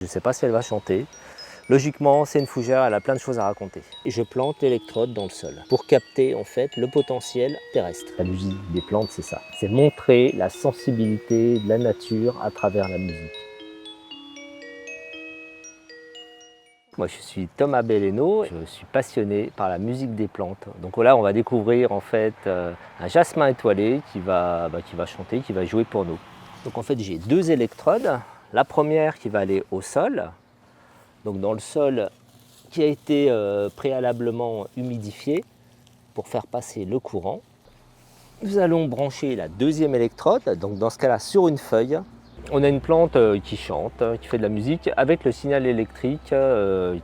Je ne sais pas si elle va chanter. Logiquement, c'est une fougère, elle a plein de choses à raconter. Et je plante l'électrode dans le sol pour capter en fait le potentiel terrestre. La musique des plantes, c'est ça. C'est montrer la sensibilité de la nature à travers la musique. Moi, je suis Thomas Belleno, je suis passionné par la musique des plantes. Donc là, on va découvrir en fait un jasmin étoilé qui va chanter, qui va jouer pour nous. Donc en fait, j'ai deux électrodes. La première qui va aller au sol, donc dans le sol qui a été préalablement humidifié pour faire passer le courant. Nous allons brancher la deuxième électrode, donc dans ce cas-là sur une feuille. On a une plante qui chante, qui fait de la musique avec le signal électrique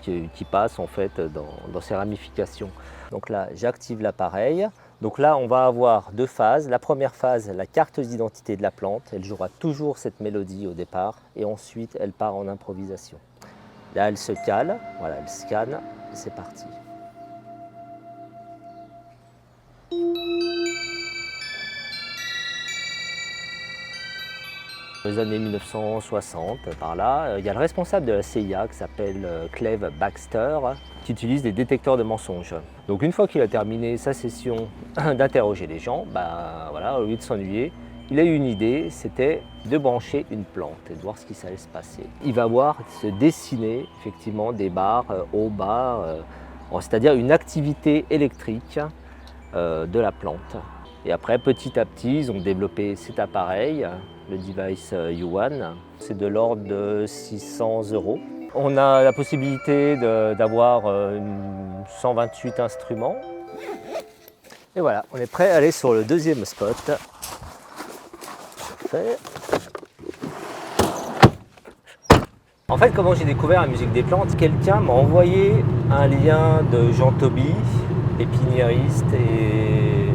qui passe en fait dans ses ramifications. Donc là, j'active l'appareil. Donc là, on va avoir deux phases. La première phase, la carte d'identité de la plante. Elle jouera toujours cette mélodie au départ et ensuite, elle part en improvisation. Là, elle se cale, voilà, elle scanne et c'est parti. Dans les années 1960, par là, il y a le responsable de la CIA qui s'appelle Clive Baxter, qui utilise des détecteurs de mensonges. Donc une fois qu'il a terminé sa session d'interroger les gens, voilà, au lieu de s'ennuyer, il a eu une idée, c'était de brancher une plante et de voir ce qui allait se passer. Il va voir se dessiner effectivement des barres haut, bas, c'est-à-dire une activité électrique de la plante. Et après, petit à petit, ils ont développé cet appareil, le device U1. C'est de l'ordre de 600 €. On a la possibilité d'avoir 128 instruments. Et voilà, on est prêt à aller sur le deuxième spot. Parfait. En fait, comment j'ai découvert la musique des plantes? Quelqu'un m'a envoyé un lien de Jean Toby, pépiniériste et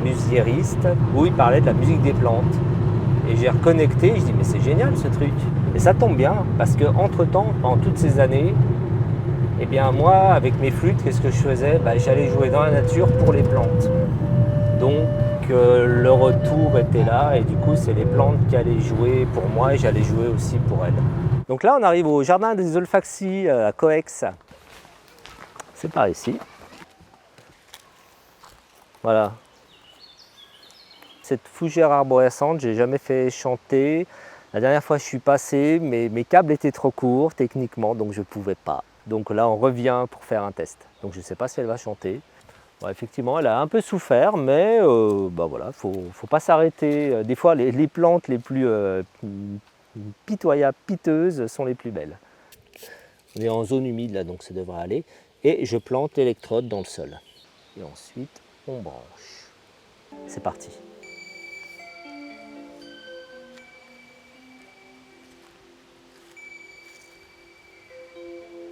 musiériste, où il parlait de la musique des plantes. Et j'ai reconnecté, je dis mais c'est génial ce truc. Et ça tombe bien, parce qu'entre-temps, pendant toutes ces années, eh bien moi, avec mes flûtes, qu'est-ce que je faisais? J'allais jouer dans la nature pour les plantes. Donc le retour était là, et du coup c'est les plantes qui allaient jouer pour moi, et j'allais jouer aussi pour elles. Donc là on arrive au jardin des Olfaxis à Coex. C'est par ici. Voilà. Cette fougère arborescente, j'ai jamais fait chanter. La dernière fois je suis passé, mais mes câbles étaient trop courts techniquement, donc je ne pouvais pas. Donc là on revient pour faire un test. Donc je ne sais pas si elle va chanter. Bon, effectivement, elle a un peu souffert, mais voilà, faut pas s'arrêter. Des fois, les plantes les plus pitoyables, piteuses, sont les plus belles. On est en zone humide là, donc ça devrait aller. Et je plante l'électrode dans le sol. Et ensuite, on branche. C'est parti.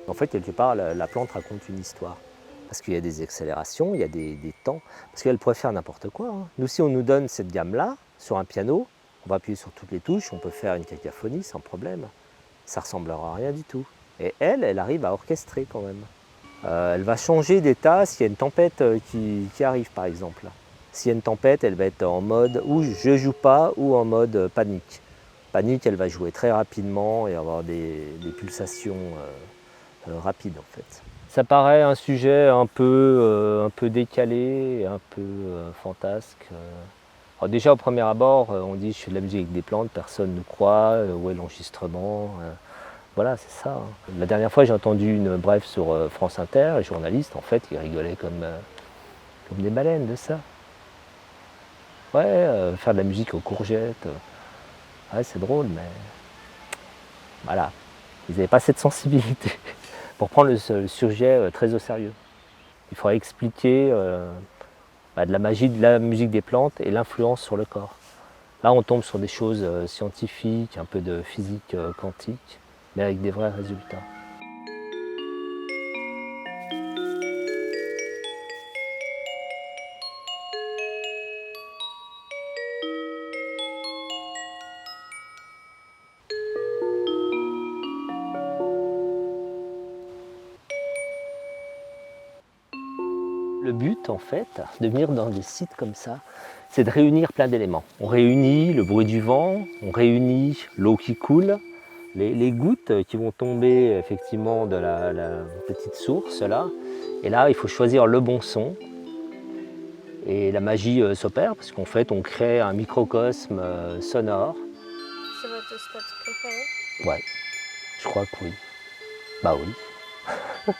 En fait, quelque part, la plante raconte une histoire. Parce qu'il y a des accélérations, il y a des temps. Parce qu'elle pourrait faire n'importe quoi. Hein. Nous, si on nous donne cette gamme-là, sur un piano, on va appuyer sur toutes les touches, on peut faire une cacophonie sans problème. Ça ne ressemblera à rien du tout. Et elle arrive à orchestrer quand même. Elle va changer d'état s'il y a une tempête qui arrive, par exemple. S'il y a une tempête, elle va être en mode où je ne joue pas ou en mode panique. Panique, elle va jouer très rapidement et avoir des pulsations rapides en fait. Ça paraît un sujet un peu décalé, un peu fantasque. Alors déjà au premier abord, on dit je fais de la musique avec des plantes, personne ne croit, où est l'enregistrement? Voilà, c'est ça. Hein. La dernière fois, j'ai entendu une brève sur France Inter, les journalistes, en fait, ils rigolaient comme des baleines de ça. Ouais, faire de la musique aux courgettes, ouais, c'est drôle, mais voilà, ils n'avaient pas cette sensibilité pour prendre le sujet très au sérieux. Il faudrait expliquer de la magie de la musique des plantes et l'influence sur le corps. Là, on tombe sur des choses scientifiques, un peu de physique quantique, mais avec des vrais résultats. Le but, en fait, de venir dans des sites comme ça, c'est de réunir plein d'éléments. On réunit le bruit du vent, on réunit l'eau qui coule, les gouttes qui vont tomber effectivement de la petite source là. Et là, il faut choisir le bon son. Et la magie s'opère parce qu'en fait, on crée un microcosme sonore. C'est votre spot préféré? Ouais, je crois que oui. Bah oui.